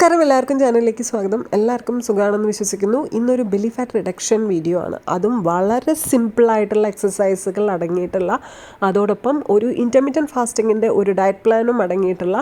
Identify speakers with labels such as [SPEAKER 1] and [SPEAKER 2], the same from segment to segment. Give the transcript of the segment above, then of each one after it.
[SPEAKER 1] നമസ്കാരം, എല്ലാവർക്കും ചാനലിലേക്ക് സ്വാഗതം. എല്ലാവർക്കും സുഖമാണെന്ന് വിശ്വസിക്കുന്നു. ഇന്നൊരു ബെല്ലി ഫാറ്റ് റിഡക്ഷൻ വീഡിയോ ആണ്. അതും വളരെ സിമ്പിളായിട്ടുള്ള എക്സസൈസുകൾ അടങ്ങിയിട്ടുള്ള, അതോടൊപ്പം ഒരു ഇൻ്റർമീഡിയറ്റ് ഫാസ്റ്റിങ്ങിൻ്റെ ഒരു ഡയറ്റ് പ്ലാനും അടങ്ങിയിട്ടുള്ള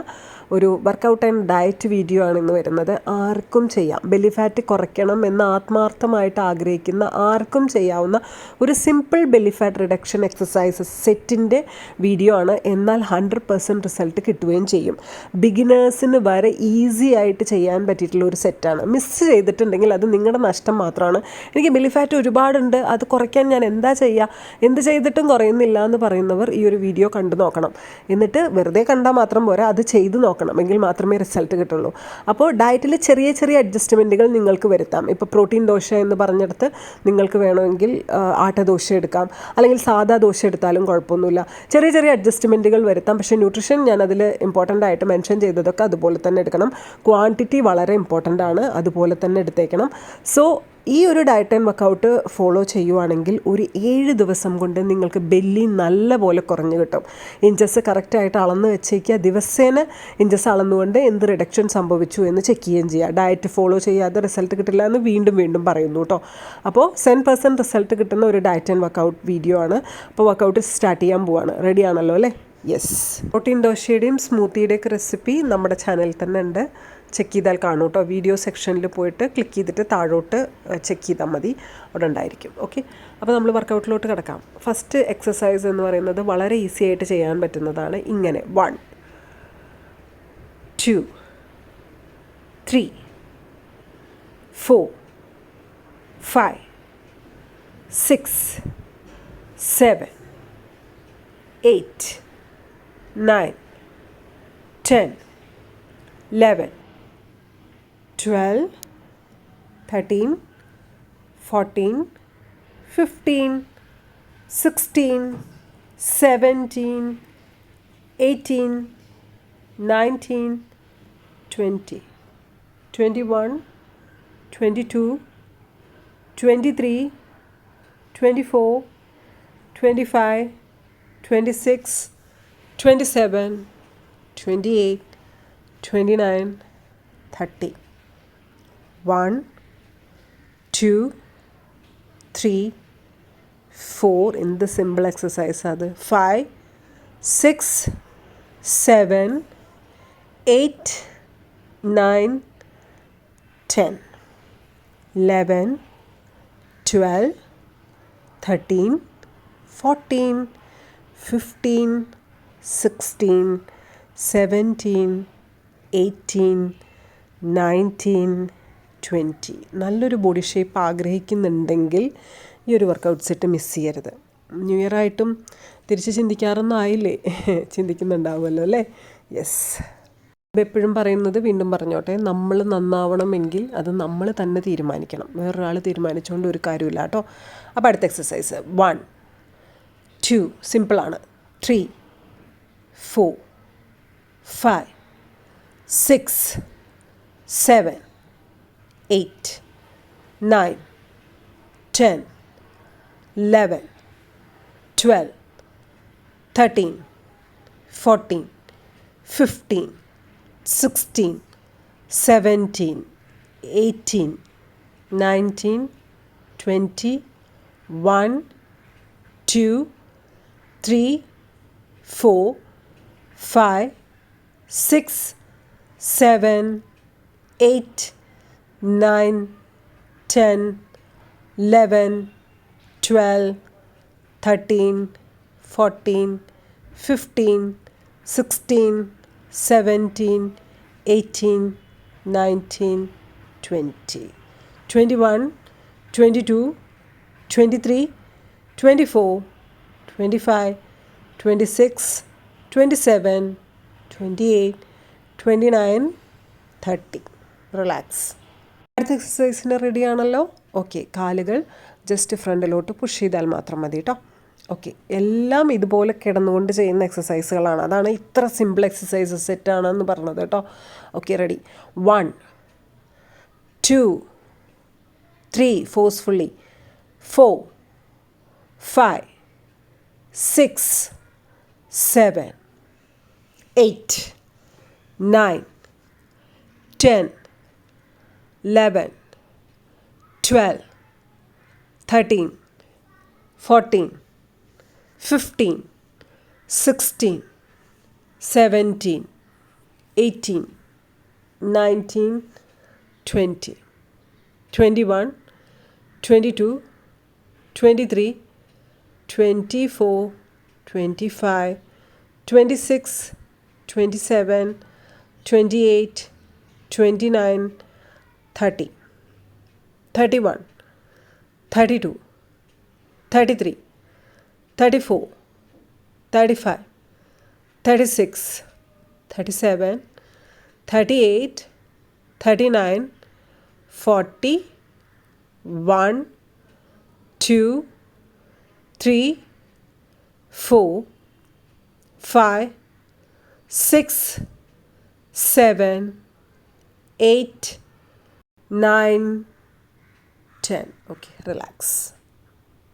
[SPEAKER 1] ഒരു വർക്കൗട്ട് ആൻഡ് ഡയറ്റ് വീഡിയോ ആണ് ഇന്ന് വരുന്നത്. ആർക്കും ചെയ്യാം. ബെല്ലി ഫാറ്റ് കുറയ്ക്കണം എന്ന് ആത്മാർത്ഥമായിട്ട് ആഗ്രഹിക്കുന്ന ആർക്കും ചെയ്യാവുന്ന ഒരു simple belly fat reduction exercises സെറ്റിൻ്റെ വീഡിയോ ആണ്. എന്നാൽ 100% റിസൾട്ട് കിട്ടുകയും ചെയ്യും. ബിഗിനേഴ്സിന് വരെ ഈസി ആയിട്ട് ചെയ്യാൻ പറ്റിയിട്ടുള്ള ഒരു സെറ്റാണ്. മിസ് ചെയ്തിട്ടുണ്ടെങ്കിൽ അത് നിങ്ങളുടെ നഷ്ടം മാത്രമാണ്. എനിക്ക് ബെല്ലി ഫാറ്റ് ഒരുപാടുണ്ട്, അത് കുറയ്ക്കാൻ ഞാൻ എന്താ ചെയ്യുക, എന്ത് ചെയ്തിട്ടും കുറയുന്നില്ല എന്ന് പറയുന്നവർ ഈ ഒരു വീഡിയോ കണ്ടു നോക്കണം. എന്നിട്ട് വെറുതെ കണ്ടാൽ മാത്രം പോരാ, അത് ചെയ്ത് നോക്കണം. എങ്കിൽ മാത്രമേ റിസൾട്ട് കിട്ടുള്ളൂ. അപ്പോൾ ഡയറ്റിൽ ചെറിയ ചെറിയ അഡ്ജസ്റ്റ്മെൻറ്റുകൾ നിങ്ങൾക്ക് വരുത്താം. ഇപ്പോൾ പ്രോട്ടീൻ ദോശ എന്ന് പറഞ്ഞെടുത്ത് നിങ്ങൾക്ക് വേണമെങ്കിൽ ആട്ടദോശ എടുക്കാം, അല്ലെങ്കിൽ സാധാ ദോശ എടുത്താലും കുഴപ്പമൊന്നുമില്ല. ചെറിയ ചെറിയ അഡ്ജസ്റ്റ്മെൻറ്റുകൾ വരുത്താം. പക്ഷേ ന്യൂട്രീഷൻ ഞാൻ അതിൽ ഇമ്പോർട്ടൻ്റ് ആയിട്ട് മെൻഷൻ ചെയ്തതൊക്കെ അതുപോലെ തന്നെ എടുക്കണം. ക്വാണ്ടിറ്റി വളരെ ഇമ്പോർട്ടൻ്റ് ആണ്, അതുപോലെ തന്നെ എടുത്തേക്കണം. സോ ഈ ഒരു ഡയറ്റ് ആൻഡ് വർക്കൗട്ട് ഫോളോ ചെയ്യുവാണെങ്കിൽ ഒരു 7 ദിവസം കൊണ്ട് നിങ്ങൾക്ക് ബെല്ലി നല്ല പോലെ കുറഞ്ഞു കിട്ടും. ഇഞ്ചസ് കറക്റ്റായിട്ട് അളന്ന് വെച്ചേക്കുക. ദിവസേന ഇഞ്ചസ് അളന്നുകൊണ്ട് എന്ത് റിഡക്ഷൻ സംഭവിച്ചു എന്ന് ചെക്ക് ചെയ്യുകയും ചെയ്യുക. ഡയറ്റ് ഫോളോ ചെയ്യാതെ റിസൾട്ട് കിട്ടില്ല എന്ന് വീണ്ടും വീണ്ടും പറയുന്നു കേട്ടോ. അപ്പോൾ 100% റിസൾട്ട് കിട്ടുന്ന ഒരു ഡയറ്റ് ആൻഡ് വർക്കൗട്ട് വീഡിയോ ആണ്. അപ്പോൾ വർക്കൗട്ട് സ്റ്റാർട്ട് ചെയ്യാൻ പോവാണ്. റെഡി ആണല്ലോ അല്ലേ? യെസ്. പ്രോട്ടീൻ ദോശയുടെയും സ്മൂത്തിയുടെയൊക്കെ റെസിപ്പി നമ്മുടെ ചാനലിൽ തന്നെ ഉണ്ട്. ചെക്ക് ചെയ്താൽ കാണും കേട്ടോ. വീഡിയോ സെക്ഷനിൽ പോയിട്ട് ക്ലിക്ക് ചെയ്തിട്ട് താഴോട്ട് ചെക്ക് ചെയ്താൽ മതി, അവിടെ ഉണ്ടായിരിക്കും. ഓക്കെ, അപ്പോൾ നമ്മൾ വർക്കൗട്ടിലോട്ട് കിടക്കാം. ഫസ്റ്റ് എക്സസൈസ് എന്ന് പറയുന്നത് വളരെ ഈസി ആയിട്ട് ചെയ്യാൻ പറ്റുന്നതാണ്. ഇങ്ങനെ 1 2 3 4 5 6 7 8 9 10 11 12 13 14 15 16 17 18 19 20 21 22 23 24 25 26 27 28 29 30 1 2 3 4 in the simple exercise അത് 5 6 7 8 9 10 11 12 13 14 15 16 17 18 19 20. നല്ലൊരു ബോഡി ഷേപ്പ് ആഗ്രഹിക്കുന്നുണ്ടെങ്കിൽ ഈ ഒരു വർക്കൗട്ട് സെറ്റ് മിസ് ചെയ്യരുത്. ന്യൂ ഇയർ ആയിട്ടും തിരിച്ച് ചിന്തിക്കാറൊന്നും ആയില്ലേ? ചിന്തിക്കുന്നുണ്ടാവുമല്ലോ അല്ലേ? യെസ്. എപ്പോഴും പറയുന്നത് വീണ്ടും പറഞ്ഞോട്ടെ, നമ്മൾ നന്നാവണമെങ്കിൽ അത് നമ്മൾ തന്നെ തീരുമാനിക്കണം. വേറൊരാൾ തീരുമാനിച്ചുകൊണ്ട് ഒരു കാര്യമില്ല കേട്ടോ. അപ്പോൾ അടുത്ത എക്സസൈസ് 1 2 സിമ്പിളാണ്. 3 4 5 6 7 8 9 10 11 12 13 14 15 16 17 18 19 20 1 2 3 4 5 6 7 8 9 10 11 12 13 14 15 16 17 18 19 20 21 22 23 24 25 26 27 28 29 30. റിലാക്സ്. അടുത്ത എക്സസൈസിന് റെഡി ആണല്ലോ? ഓക്കെ, കാലുകൾ ജസ്റ്റ് ഫ്രണ്ടിലോട്ട് പുഷ് ചെയ്താൽ മാത്രം മതി കേട്ടോ. ഓക്കെ, എല്ലാം ഇതുപോലെ കിടന്നുകൊണ്ട് ചെയ്യുന്ന എക്സസൈസുകളാണ്. അതാണ് ഇത്ര സിമ്പിൾ എക്സസൈസസ് സെറ്റാണെന്ന് പറഞ്ഞത് കേട്ടോ. Okay, ready. 1 2 3 forcefully 4 5 6 7 8 9 10 11, 12, 13, 14, 15, 16, 17, 18, 19, 20, 21, 22, 23, 24, 25, 26, 27, 28, 29, 30, 31, 32, 33, 34, 35, 36, 37, 38, 39, 40, 1, 2, 3, 4, 5, 6, 7, 8, 9, 10. Okay, relax.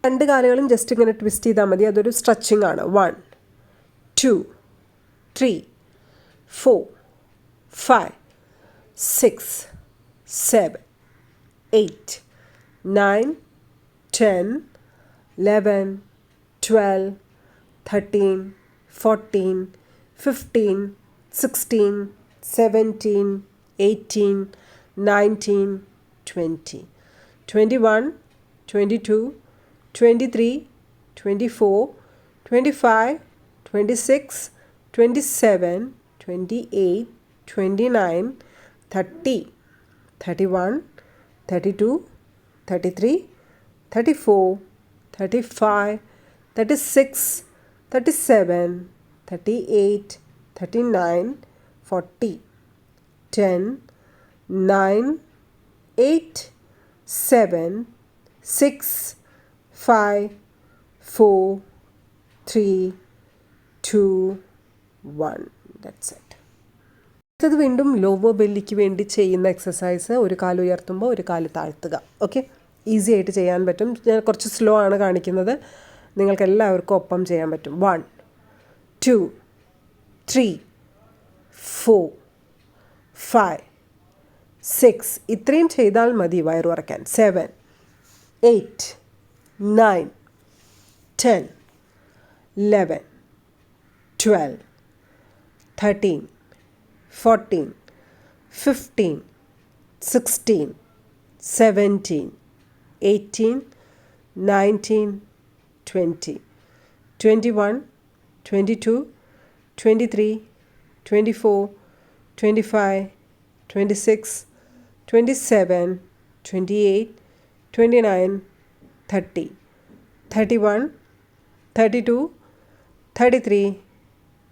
[SPEAKER 1] രണ്ട് കാലുകളും ജസ്റ്റ് ഇങ്ങനെ ട്വിസ്റ്റ് ചെയ്താൽ മതി. അതൊരു സ്ട്രെച്ചിങ് ആണ്. 1, 2, 3, 4, 5, 6, 7, 8, 9, 10, 11, 12, 13, 14, 15, 16, 17, 18, 19, 20, 21, 22, 23, 24, 25, 26, 27, 28, 29, 30, 31, 32, 33, 34, 35, 36, 37, 38, 39, 40, 10, 9, 8, 7, 6, 5, 4, 3, 2, 1. That's it. അടുത്തത് വീണ്ടും ലോവർ ബെല്ലിക്ക് വേണ്ടി ചെയ്യുന്ന എക്സസൈസ്. ഒരു കാല് ഉയർത്തുമ്പോൾ ഒരു കാല് താഴ്ത്തുക. ഓക്കെ, ഈസി ആയിട്ട് ചെയ്യാൻ പറ്റും. ഞാൻ കുറച്ച് സ്ലോ ആണ് കാണിക്കുന്നത്. നിങ്ങൾക്ക് എല്ലാവർക്കും ഒപ്പം ചെയ്യാൻ പറ്റും. 1, 2, 3, 4, 5, 6. ഇത്രയും ചെയ്താൽ മതി വയറ് കുറയ്ക്കാൻ. 7, 8, 9, 10, 11, 12, 13, 14, 15, 16, 17, 18, 19, 20, 21, 22, 23, 24, 25, 26, 27, 28, 29, 30, 31, 32, 33,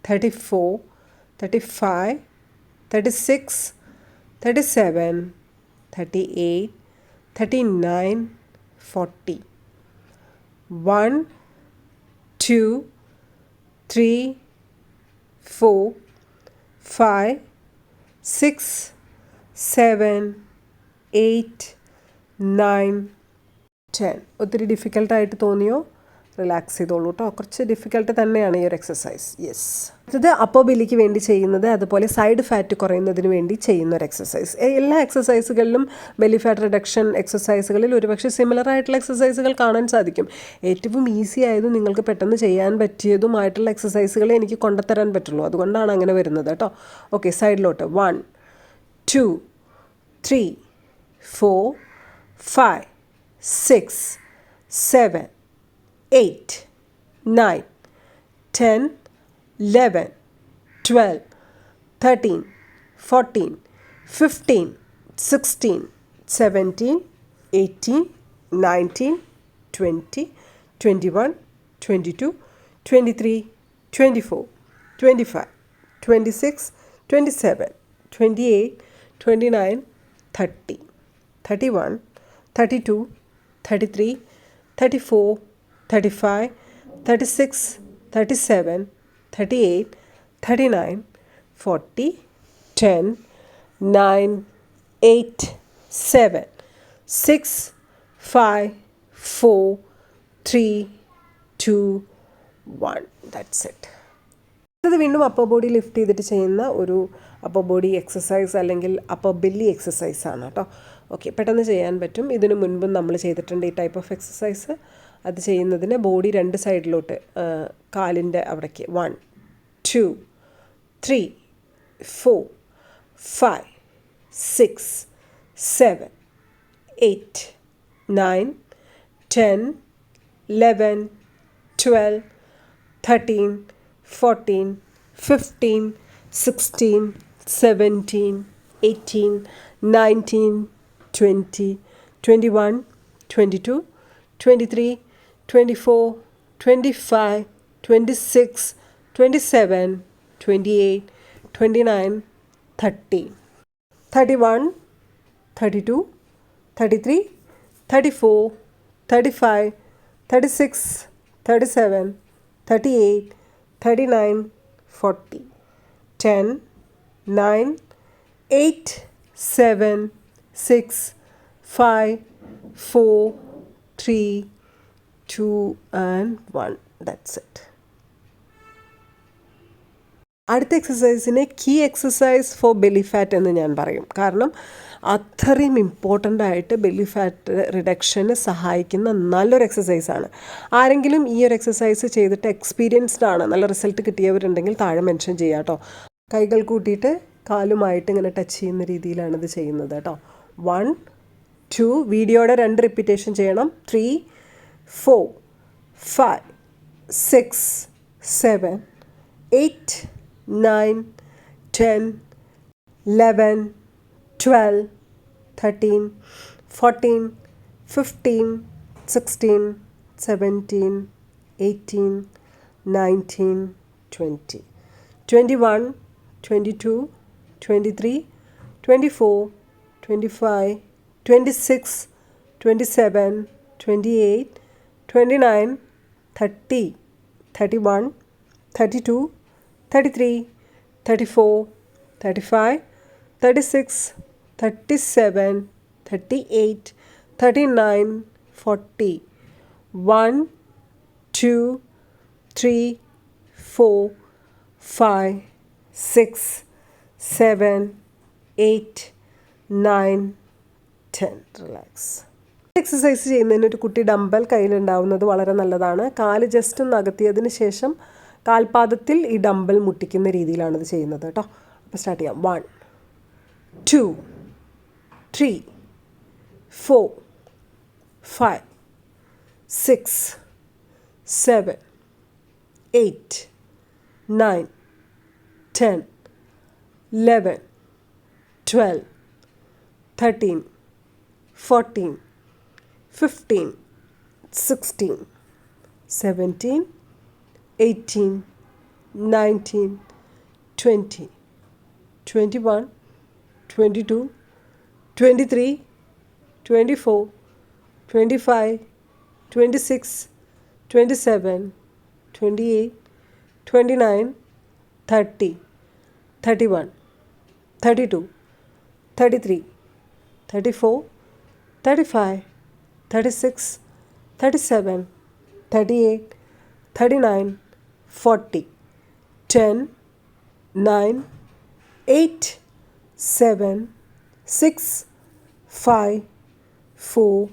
[SPEAKER 1] 34, 35, 36, 37, 38, 39, 40. 1, 2, 3, 4, 5, 6, 7, 8, 9, 10. ഒത്തിരി ഡിഫിക്കൽട്ടായിട്ട് തോന്നിയോ? റിലാക്സ് ചെയ്തോളൂ കേട്ടോ. കുറച്ച് ഡിഫിക്കൽട്ട് തന്നെയാണ് ഈ ഒരു എക്സസൈസ്. യെസ്. ഇത് അപ്പർ ബെല്ലിക്ക് വേണ്ടി ചെയ്യുന്നത്, അതുപോലെ സൈഡ് ഫാറ്റ് കുറയുന്നതിന് വേണ്ടി ചെയ്യുന്ന ഒരു എക്സസൈസ്. എല്ലാ എക്സസൈസുകളിലും ബെല്ലി ഫാറ്റ് റിഡക്ഷൻ എക്സസൈസുകളിൽ ഒരുപക്ഷെ സിമിലർ ആയിട്ടുള്ള എക്സസൈസുകൾ കാണാൻ സാധിക്കും. ഏറ്റവും ഈസി ആയതും നിങ്ങൾക്ക് പെട്ടെന്ന് ചെയ്യാൻ പറ്റിയതുമായിട്ടുള്ള എക്സസൈസുകളെ എനിക്ക് കൊണ്ടുതരാൻ പറ്റുള്ളൂ. അതുകൊണ്ടാണ് അങ്ങനെ വരുന്നത് കേട്ടോ. ഓക്കെ, സൈഡിലോട്ട്. 1, 2, 3, 4, 5, 6, 7, 8, 9, 10, 11, 12, 13, 14, 15, 16, 17, 18, 19, 20, 21, 22, 23, 24, 25, 26, 27, 28, 29, 30, 31, 32, 33, 34, 35, 36, 37, 38, 39, 40, 10, 9, 8, 7, 6, 5, 4, 3, 2, 1. That's it. ഇത് വീണ്ടും അപ്പർ ബോഡി ലിഫ്റ്റ് ചെയ്തിട്ട് ചെയ്യുന്ന ഒരു അപ്പർ ബോഡി എക്സസൈസ് അല്ലെങ്കിൽ അപ്പർ ബെല്ലി എക്സസൈസ് ആണ് കേട്ടോ. ഓക്കെ, പെട്ടെന്ന് ചെയ്യാൻ പറ്റും. ഇതിനു മുൻപും നമ്മൾ ചെയ്തിട്ടുണ്ട് ഈ ടൈപ്പ് ഓഫ് എക്സസൈസ്. അത് ചെയ്യുന്നതിന് ബോഡി രണ്ട് സൈഡിലോട്ട് കാലിൻ്റെ അവിടേക്ക് 1 2 3 4 5 6 7 8 9 10 11 12 13 14 15 16 17 18 19 20 21 22 23 24 25 26 27 28 29 30 31 32 33 34 35 36 37 38 39 40 10 9 8 7 6 5 4 3 2 and 1. That's it. അടുത്ത എക്സസൈസിനെ key exercise for belly fat എന്ന് ഞാൻ പറയും. കാരണം അത്രയും ഇമ്പോർട്ടൻ്റ് ആയിട്ട് ബെല്ലി ഫാറ്റ് റിഡക്ഷന് സഹായിക്കുന്ന നല്ലൊരു എക്സസൈസാണ്. ആരെങ്കിലും ഈ ഒരു എക്സസൈസ് ചെയ്തിട്ട് എക്സ്പീരിയൻസ്ഡ് ആണ്, നല്ല റിസൾട്ട് കിട്ടിയവരുണ്ടെങ്കിൽ താഴെ മെൻഷൻ ചെയ്യാം കേട്ടോ. കൈകൾ കൂട്ടിയിട്ട് കാലുമായിട്ട് ഇങ്ങനെ ടച്ച് ചെയ്യുന്ന രീതിയിലാണ് ഇത് ചെയ്യുന്നത് കേട്ടോ. 1 2 വീഡിയോയുടെ 2 റിപ്പീറ്റേഷൻ ചെയ്യണം. 3 4 5 6 7 8 9 10 11 12 13 14 15 16 17 18 19 20 21 22 23 24 25 26 27 28 29 30 31 32 33 34 35 36 37 38 39 40 1 2 3 4 5 6 7 8 9 10. റിലാക്സ്. എക്സസൈസ് ചെയ്യുന്നതിന് ഒരു കുട്ടി ഡംബൽ കയ്യിലുണ്ടാവുന്നത് വളരെ നല്ലതാണ്. കാല് ജസ്റ്റ് ഒന്ന് അകത്തിയതിന് ശേഷം കാൽപാദത്തിൽ ഈ ഡംബൽ മുട്ടിക്കുന്ന രീതിയിലാണ് ഇത് ചെയ്യുന്നത് കേട്ടോ. അപ്പോൾ സ്റ്റാർട്ട് ചെയ്യാം. 1 2 3 4 5 6 7 8 9 10 11 12 13 14 15 16 17 18 19 20 21 22 23 24 25 26 27 28 29 30 31 32 33 34 35 36 37 38 39 40 10 9 8 7 6 5 4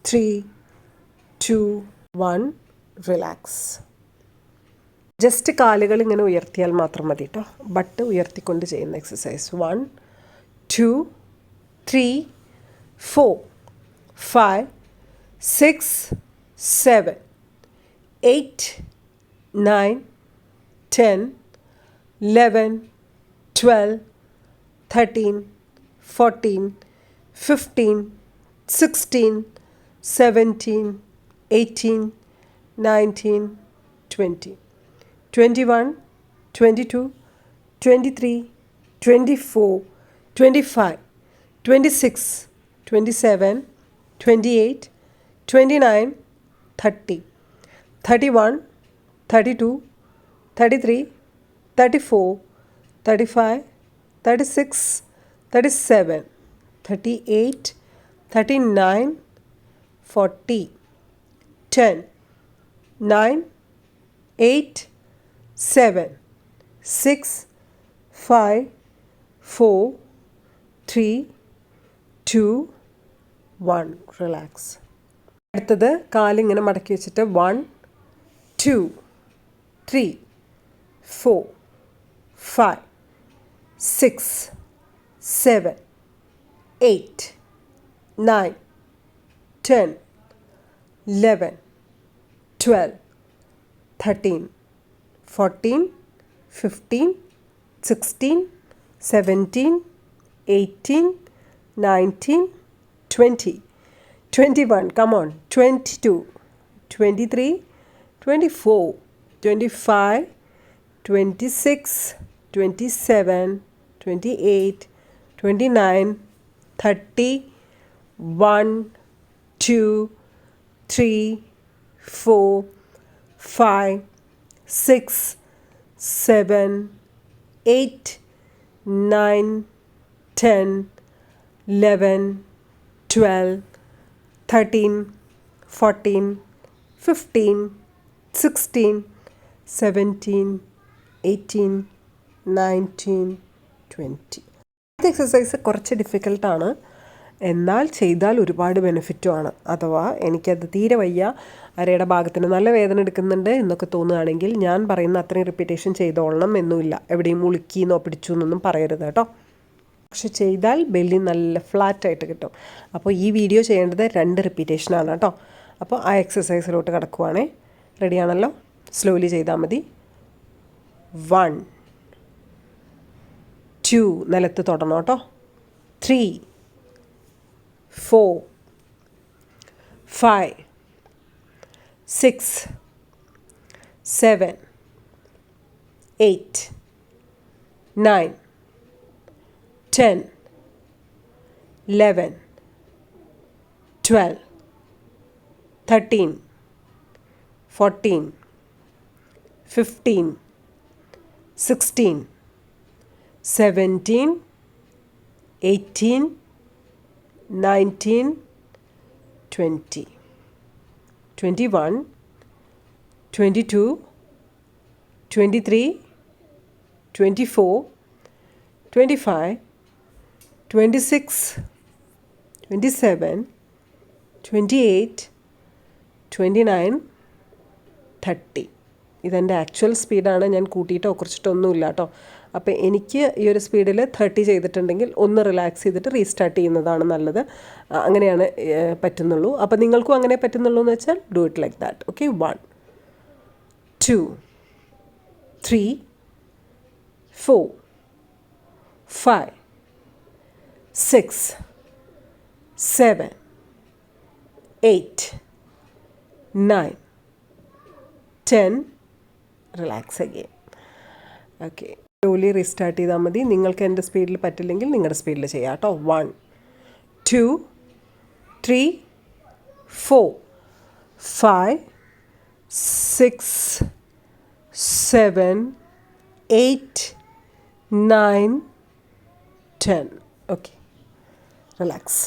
[SPEAKER 1] 3 2 1. റിലാക്സ്. ജസ്റ്റ് കാലുകൾ ഇങ്ങനെ ഉയർത്തിയാൽ മാത്രം മതി കേട്ടോ. ബട്ട് ഉയർത്തിക്കൊണ്ട് ചെയ്യുന്ന എക്സസൈസ്. 1 2 3 4 5 6 7 8 9 10 11 12 13 14 15 16 17 18 19 20 21 22 23 24 25 26 27 28 29 30 31 32 33 34 35 36 37 38 39 40 10 9 8 7 6 5 4, 3, 2, 1. റിലാക്സ്. അടുത്തത് കാലിങ്ങനെ മടക്കി വെച്ചിട്ട് 1, 2, 3, 4, 5, 6, 7, 8, 9, 10, 11, 12, 13, 14, 15, 16, 17, 18, 19, 20, 21, come on, 22, 23, 24, 25, 26, 27, 28, 29, 30, 1, 2, 3, 4, 5, 6, 7, 8, 9, 10, 11, 12, 13, 14, 15, 16, 17, 18, 19, 20. ഈ എക്സസൈസ് കുറച്ച് ഡിഫിക്കൽട്ടാണ്, എന്നാൽ ചെയ്താൽ ഒരുപാട് ബെനിഫിറ്റുമാണ്. അഥവാ എനിക്കത് തീരെ വയ്യ, അരയുടെ ഭാഗത്തിന് നല്ല വേദന എടുക്കുന്നുണ്ട് എന്നൊക്കെ തോന്നുകയാണെങ്കിൽ ഞാൻ പറയുന്ന അത്രയും റിപ്പീറ്റേഷൻ ചെയ്തോളണം എന്നുമില്ല. എവിടെയും മുളുക്കിന്നോ പിടിച്ചു എന്നൊന്നും പറയരുത് കേട്ടോ. പക്ഷെ ചെയ്താൽ ബെല്ലി നല്ല ഫ്ലാറ്റായിട്ട് കിട്ടും. അപ്പോൾ ഈ വീഡിയോ ചെയ്യേണ്ടത് 2 റിപ്പീറ്റേഷനാണ് കേട്ടോ. അപ്പോൾ ആ എക്സസൈസിലോട്ട് കിടക്കുവാണേ. റെഡിയാണല്ലോ? സ്ലോലി ചെയ്താൽ മതി. 1, 2 നിലത്ത് തൊടണം കേട്ടോ. 3, 4, 5, 6, 7, 8, 9, 10, 11, 12, 13, 14, 15, 16, 17, 18, 19, 20, 21, 22, 23, 24, 25, 26, 27, 28, 29, 30. ഇതെൻ്റെ ആക്ച്വൽ സ്പീഡാണ്, ഞാൻ കൂട്ടിയിട്ടോ കുറച്ചിട്ടൊന്നുമില്ല കേട്ടോ. അപ്പോൾ എനിക്ക് ഈ ഒരു സ്പീഡിൽ 30 ചെയ്തിട്ടുണ്ടെങ്കിൽ ഒന്ന് റിലാക്സ് ചെയ്തിട്ട് റീസ്റ്റാർട്ട് ചെയ്യുന്നതാണ് നല്ലത്. അങ്ങനെയാണ് പറ്റുന്നുള്ളൂ. അപ്പോൾ നിങ്ങൾക്കും അങ്ങനെ പറ്റുന്നുള്ളൂ എന്ന് വെച്ചാൽ do it like that. Okay, 1, 2, 3, 4, 5, 6, 7, 8, 9, 10. Relax again. Okay, slowly restart ചെയ്താൽ മതി. നിങ്ങൾക്ക് എൻ്റെ സ്പീഡിൽ പറ്റില്ലെങ്കിൽ നിങ്ങളുടെ സ്പീഡിൽ ചെയ്യാം കേട്ടോ. 1, 2, 3, 4, 5, 6, 7, 8, 9, 10. Okay, relax.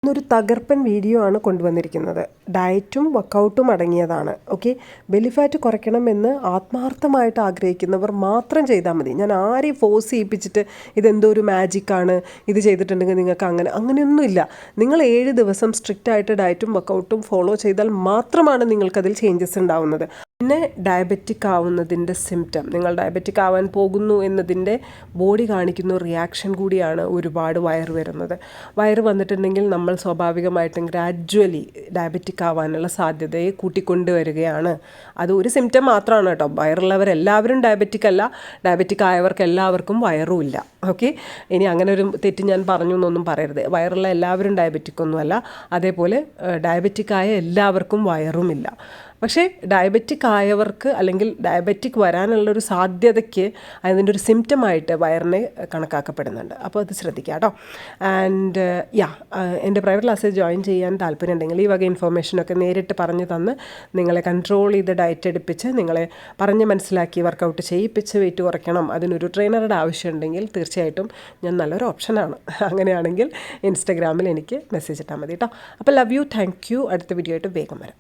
[SPEAKER 1] ഇന്നൊരു തകർപ്പൻ വീഡിയോ ആണ് കൊണ്ടുവന്നിരിക്കുന്നത്. ഡയറ്റും വർക്കൗട്ടും അടങ്ങിയതാണ്. ഓക്കെ, ബെല്ലി ഫാറ്റ് കുറയ്ക്കണമെന്ന് ആത്മാർത്ഥമായിട്ട് ആഗ്രഹിക്കുന്നവർ മാത്രം ചെയ്താൽ മതി. ഞാൻ ആരെയും ഫോഴ്സ് ചെയ്യിപ്പിച്ചിട്ട് ഇതെന്തോ ഒരു മാജിക്കാണ്, ഇത് ചെയ്തിട്ടുണ്ടെങ്കിൽ നിങ്ങൾക്ക് അങ്ങനെയൊന്നുമില്ല. നിങ്ങൾ 7 ദിവസം സ്ട്രിക്റ്റായിട്ട് ഡയറ്റും വർക്കൗട്ടും ഫോളോ ചെയ്താൽ മാത്രമാണ് നിങ്ങൾക്കതിൽ ചേഞ്ചസ് ഉണ്ടാവുന്നത്. പിന്നെ ഡയബറ്റിക് ആവുന്നതിൻ്റെ സിംറ്റം, നിങ്ങൾ ഡയബറ്റിക് ആവാൻ പോകുന്നു എന്നതിൻ്റെ ബോഡി കാണിക്കുന്ന റിയാക്ഷൻ കൂടിയാണ് ഒരുപാട് വയറ് വരുന്നത്. വയറ് വന്നിട്ടുണ്ടെങ്കിൽ നമ്മൾ സ്വാഭാവികമായിട്ടും ഗ്രാജ്വലി ഡയബറ്റിക് ആവാനുള്ള സാധ്യതയെ കൂട്ടിക്കൊണ്ടുവരികയാണ്. അത് ഒരു സിംറ്റം മാത്രമാണ് കേട്ടോ. വയറുള്ളവരെല്ലാവരും ഡയബറ്റിക് അല്ല, ഡയബറ്റിക് ആയവർക്ക് എല്ലാവർക്കും വയറുമില്ല. ഓക്കെ, ഇനി അങ്ങനെ ഒരു തെറ്റ് ഞാൻ പറഞ്ഞു എന്നൊന്നും പറയരുത്. വയറുള്ള എല്ലാവരും ഡയബറ്റിക് ഒന്നുമല്ല, അതേപോലെ ഡയബറ്റിക് ആയ എല്ലാവർക്കും വയറുമില്ല. പക്ഷേ ഡയബറ്റിക് ആയവർക്ക് അല്ലെങ്കിൽ ഡയബറ്റിക് വരാനുള്ളൊരു സാധ്യതയ്ക്ക് അതിൻ്റെ ഒരു സിംറ്റമായിട്ട് വയറിനെ കണക്കാക്കപ്പെടുന്നുണ്ട്. അപ്പോൾ അത് ശ്രദ്ധിക്കുക കേട്ടോ. ആൻഡ് എൻ്റെ പ്രൈവറ്റ് ക്ലാസ്സിൽ ജോയിൻ ചെയ്യാൻ താല്പര്യം ഉണ്ടെങ്കിൽ ഈ വക ഇൻഫോർമേഷനൊക്കെ നേരിട്ട് പറഞ്ഞു തന്ന് നിങ്ങളെ കൺട്രോൾ ചെയ്ത് ഡയറ്റ് എടുപ്പിച്ച് നിങ്ങളെ പറഞ്ഞ് മനസ്സിലാക്കി വർക്കൗട്ട് ചെയ്യിപ്പിച്ച് വെയിറ്റ് കുറയ്ക്കണം, അതിനൊരു ട്രെയിനറുടെ ആവശ്യമുണ്ടെങ്കിൽ തീർച്ചയായിട്ടും ഞാൻ നല്ലൊരു ഓപ്ഷനാണ്. അങ്ങനെയാണെങ്കിൽ ഇൻസ്റ്റഗ്രാമിൽ എനിക്ക് മെസ്സേജ് ഇട്ടാൽ മതി കേട്ടോ. അപ്പോൾ ലവ് യു, താങ്ക് യു. അടുത്ത വീഡിയോ ആയിട്ട് വേഗം വരാം.